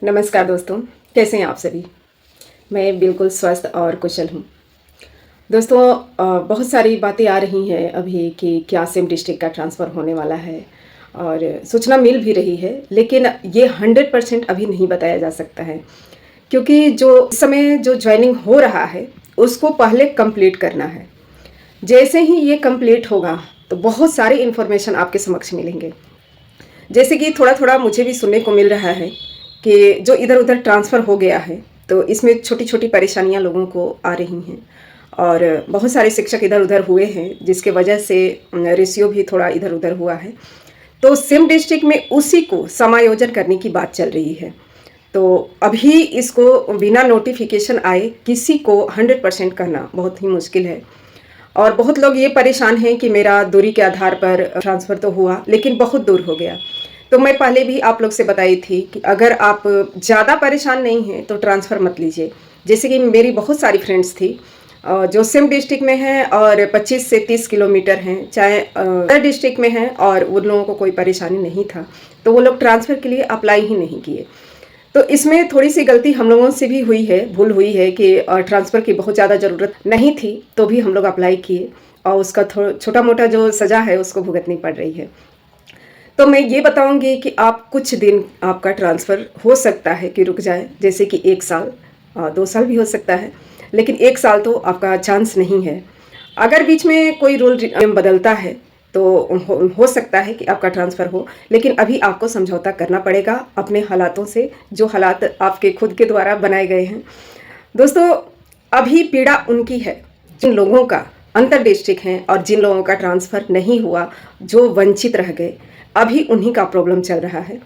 नमस्कार दोस्तों, कैसे हैं आप सभी। मैं बिल्कुल स्वस्थ और कुशल हूँ। दोस्तों, बहुत सारी बातें आ रही हैं अभी कि क्या सिम डिस्ट्रिक्ट का ट्रांसफ़र होने वाला है और सूचना मिल भी रही है, लेकिन ये 100% अभी नहीं बताया जा सकता है, क्योंकि जो इस समय जो ज्वाइनिंग हो रहा है उसको पहले कंप्लीट करना है। जैसे ही ये कंप्लीट होगा तो बहुत सारी इन्फॉर्मेशन आपके समक्ष मिलेंगे। जैसे कि थोड़ा थोड़ा मुझे भी सुनने को मिल रहा है कि जो इधर उधर ट्रांसफ़र हो गया है तो इसमें छोटी छोटी परेशानियां लोगों को आ रही हैं और बहुत सारे शिक्षक इधर उधर हुए हैं, जिसके वजह से रेशियो भी थोड़ा इधर उधर हुआ है। तो सिम डिस्ट्रिक्ट में उसी को समायोजन करने की बात चल रही है। तो अभी इसको बिना नोटिफिकेशन आए किसी को 100% करना बहुत ही मुश्किल है और बहुत लोग ये परेशान हैं कि मेरा दूरी के आधार पर ट्रांसफ़र तो हुआ लेकिन बहुत दूर हो गया। तो मैं पहले भी आप लोग से बताई थी कि अगर आप ज़्यादा परेशान नहीं हैं तो ट्रांसफ़र मत लीजिए। जैसे कि मेरी बहुत सारी फ्रेंड्स थी जो सिम डिस्ट्रिक्ट में हैं और 25 से 30 किलोमीटर हैं, चाहे अदर डिस्ट्रिक्ट में हैं और उन लोगों को कोई परेशानी नहीं था, तो वो लोग ट्रांसफ़र के लिए अप्लाई ही नहीं किए। तो इसमें थोड़ी सी गलती हम लोगों से भी हुई है, भूल हुई है कि ट्रांसफ़र की बहुत ज़्यादा ज़रूरत नहीं थी तो भी हम लोग अप्लाई किए और उसका छोटा मोटा जो सज़ा है उसको भुगतनी पड़ रही है। तो मैं ये बताऊंगी कि आप कुछ दिन आपका ट्रांसफ़र हो सकता है कि रुक जाए, जैसे कि 1 साल 2 साल भी हो सकता है, लेकिन 1 साल तो आपका चांस नहीं है। अगर बीच में कोई रूल बदलता है तो हो सकता है कि आपका ट्रांसफ़र हो, लेकिन अभी आपको समझौता करना पड़ेगा अपने हालातों से, जो हालात आपके खुद के द्वारा बनाए गए हैं। दोस्तों, अभी पीड़ा उनकी है जिन लोगों का अंतर डिस्ट्रिक्ट हैं और जिन लोगों का ट्रांसफ़र नहीं हुआ, जो वंचित रह गए, अभी उन्हीं का प्रॉब्लम चल रहा है।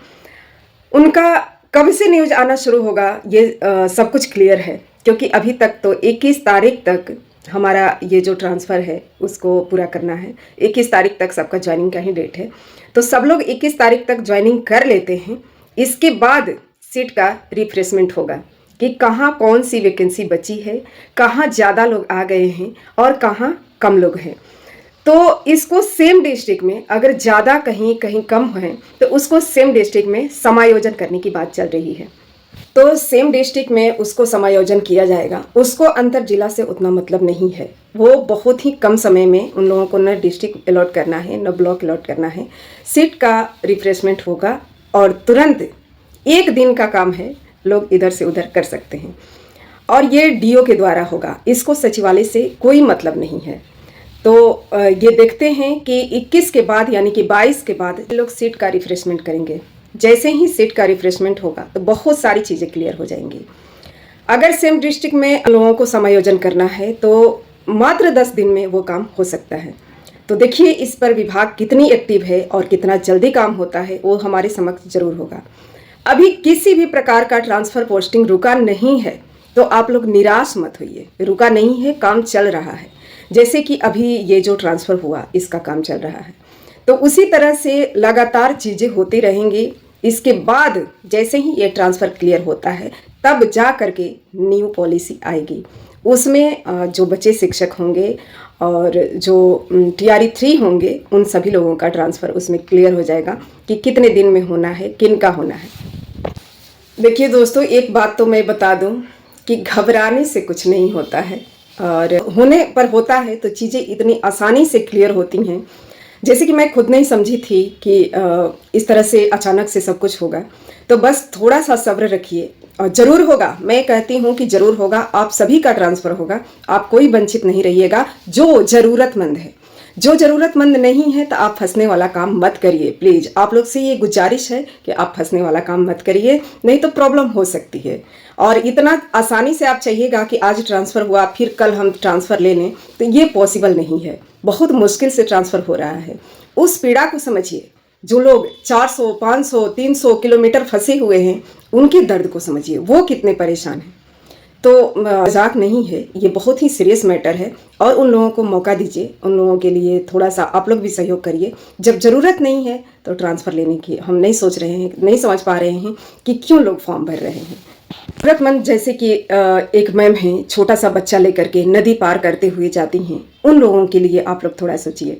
उनका कब से न्यूज़ आना शुरू होगा ये सब कुछ क्लियर है, क्योंकि अभी तक तो 21 तारीख तक हमारा ये जो ट्रांसफ़र है उसको पूरा करना है। 21 तारीख तक सबका ज्वाइनिंग का ही डेट है, तो सब लोग 21 तारीख तक ज्वाइनिंग कर लेते हैं। इसके बाद सीट का रिफ्रेशमेंट होगा कि कहाँ कौन सी वैकेंसी बची है, कहाँ ज़्यादा लोग आ गए हैं और कहाँ कम लोग हैं। तो इसको सेम डिस्ट्रिक्ट में अगर ज़्यादा कहीं कहीं कम है तो उसको सेम डिस्ट्रिक्ट में समायोजन करने की बात चल रही है। तो सेम डिस्ट्रिक्ट में उसको समायोजन किया जाएगा। उसको अंतर जिला से उतना मतलब नहीं है। वो बहुत ही कम समय में उन लोगों को न डिस्ट्रिक्ट अलॉट करना है न ब्लॉक अलॉट करना है। सीट का रिफ्रेशमेंट होगा और तुरंत 1 दिन का काम है, लोग इधर से उधर कर सकते हैं और ये डीओ के द्वारा होगा। इसको सचिवालय से कोई मतलब नहीं है। तो ये देखते हैं कि 21 के बाद यानी कि 22 के बाद लोग सीट का रिफ्रेशमेंट करेंगे। जैसे ही सीट का रिफ्रेशमेंट होगा तो बहुत सारी चीज़ें क्लियर हो जाएंगी। अगर सेम डिस्ट्रिक्ट में लोगों को समायोजन करना है तो मात्र 10 दिन में वो काम हो सकता है। तो देखिए इस पर विभाग कितनी एक्टिव है और कितना जल्दी काम होता है, वो हमारे समक्ष जरूर होगा। अभी किसी भी प्रकार का ट्रांसफ़र पोस्टिंग रुका नहीं है, तो आप लोग निराश मत होइए। रुका नहीं है, काम चल रहा है। जैसे कि अभी ये जो ट्रांसफ़र हुआ इसका काम चल रहा है, तो उसी तरह से लगातार चीज़ें होती रहेंगी। इसके बाद जैसे ही ये ट्रांसफ़र क्लियर होता है तब जा करके न्यू पॉलिसी आएगी। उसमें जो बच्चे शिक्षक होंगे और जो TRE 3 होंगे उन सभी लोगों का ट्रांसफ़र उसमें क्लियर हो जाएगा कि कितने दिन में होना है, किन का होना है। देखिए दोस्तों, एक बात तो मैं बता दूं कि घबराने से कुछ नहीं होता है और होने पर होता है तो चीज़ें इतनी आसानी से क्लियर होती हैं। जैसे कि मैं खुद नहीं समझी थी कि इस तरह से अचानक से सब कुछ होगा। तो बस थोड़ा सा सब्र रखिए और ज़रूर होगा। मैं कहती हूँ कि ज़रूर होगा, आप सभी का ट्रांसफ़र होगा। आप कोई वंचित नहीं रहिएगा जो ज़रूरतमंद है। जो ज़रूरतमंद नहीं है तो आप फंसने वाला काम मत करिए। प्लीज़ आप लोग से ये गुजारिश है कि आप फंसने वाला काम मत करिए, नहीं तो प्रॉब्लम हो सकती है। और इतना आसानी से आप चाहिएगा कि आज ट्रांसफ़र हुआ फिर कल हम ट्रांसफ़र ले लें, तो ये पॉसिबल नहीं है। बहुत मुश्किल से ट्रांसफ़र हो रहा है। उस पीड़ा को समझिए। जो लोग 400, 500, 300 किलोमीटर फंसे हुए हैं उनके दर्द को समझिए, वो कितने परेशान हैं। तो मजाक नहीं है, ये बहुत ही सीरियस मैटर है और उन लोगों को मौका दीजिए। उन लोगों के लिए थोड़ा सा आप लोग भी सहयोग करिए। जब ज़रूरत नहीं है तो ट्रांसफ़र लेने की हम नहीं सोच रहे हैं, नहीं समझ पा रहे हैं कि क्यों लोग फॉर्म भर रहे हैं। ज़रूरतमंद जैसे कि एक मैम हैं, छोटा सा बच्चा लेकर के नदी पार करते हुए जाती हैं, उन लोगों के लिए आप लोग थोड़ा सोचिए।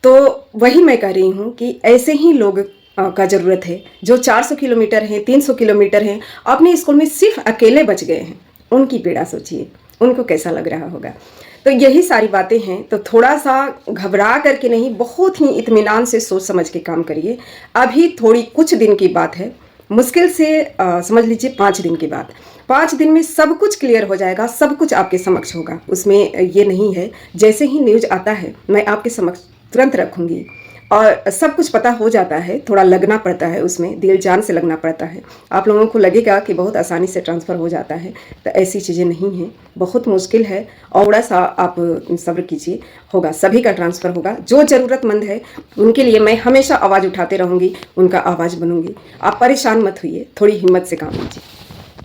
तो वही मैं कह रही हूँ कि ऐसे ही लोग का ज़रूरत है, जो 400 किलोमीटर हैं, 300 किलोमीटर हैं, अपने स्कूल में सिर्फ अकेले बच गए हैं, उनकी पीड़ा सोचिए, उनको कैसा लग रहा होगा। तो यही सारी बातें हैं। तो थोड़ा सा घबरा करके नहीं, बहुत ही इत्मीनान से सोच समझ के काम करिए। अभी थोड़ी कुछ दिन की बात है, मुश्किल से समझ लीजिए 5 दिन की बात। 5 दिन में सब कुछ क्लियर हो जाएगा, सब कुछ आपके समक्ष होगा। उसमें ये नहीं है, जैसे ही न्यूज़ आता है मैं आपके समक्ष तुरंत रखूँगी और सब कुछ पता हो जाता है। थोड़ा लगना पड़ता है, उसमें दिल जान से लगना पड़ता है। आप लोगों को लगेगा कि बहुत आसानी से ट्रांसफ़र हो जाता है, तो ऐसी चीज़ें नहीं हैं, बहुत मुश्किल है। और थोड़ा सा आप सब्र कीजिए, होगा, सभी का ट्रांसफ़र होगा। जो ज़रूरतमंद है उनके लिए मैं हमेशा आवाज़ उठाते रहूँगी, उनका आवाज़ बनूँगी। आप परेशान मत होइए, थोड़ी हिम्मत से काम लीजिए।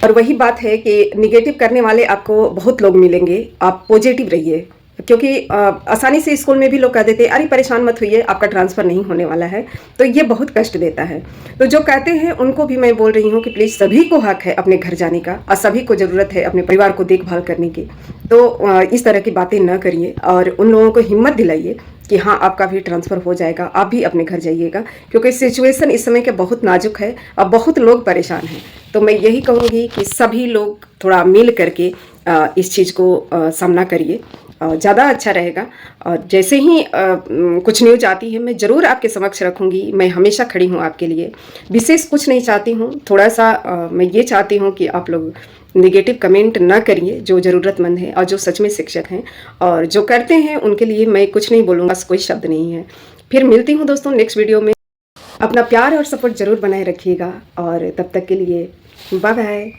और वही बात है कि निगेटिव करने वाले आपको बहुत लोग मिलेंगे, आप पॉजिटिव रहिए, क्योंकि आसानी से स्कूल में भी लोग कह देते हैं अरे परेशान मत होइए, आपका ट्रांसफ़र नहीं होने वाला है। तो ये बहुत कष्ट देता है। तो जो कहते हैं उनको भी मैं बोल रही हूँ कि प्लीज़, सभी को हक है अपने घर जाने का और सभी को ज़रूरत है अपने परिवार को देखभाल करने की। तो इस तरह की बातें न करिए और उन लोगों को हिम्मत दिलाइए कि हाँ, आपका भी ट्रांसफ़र हो जाएगा, आप भी अपने घर जाइएगा, क्योंकि सिचुएशन इस समय के बहुत नाजुक है और बहुत लोग परेशान हैं। तो मैं यही कहूँगी कि सभी लोग थोड़ा मिल करके इस चीज़ को सामना करिए, ज़्यादा अच्छा रहेगा। और जैसे ही कुछ न्यूज़ आती है मैं ज़रूर आपके समक्ष रखूँगी। मैं हमेशा खड़ी हूँ आपके लिए, विशेष कुछ नहीं चाहती हूँ। थोड़ा सा मैं ये चाहती हूँ कि आप लोग नेगेटिव कमेंट ना करिए, जो ज़रूरतमंद हैं और जो सच में शिक्षक हैं और जो करते हैं उनके लिए मैं कुछ नहीं बोलूँगा, कोई शब्द नहीं है। फिर मिलती हूँ दोस्तों नेक्स्ट वीडियो में। अपना प्यार और सपोर्ट ज़रूर बनाए रखिएगा और तब तक के लिए बाय बाय।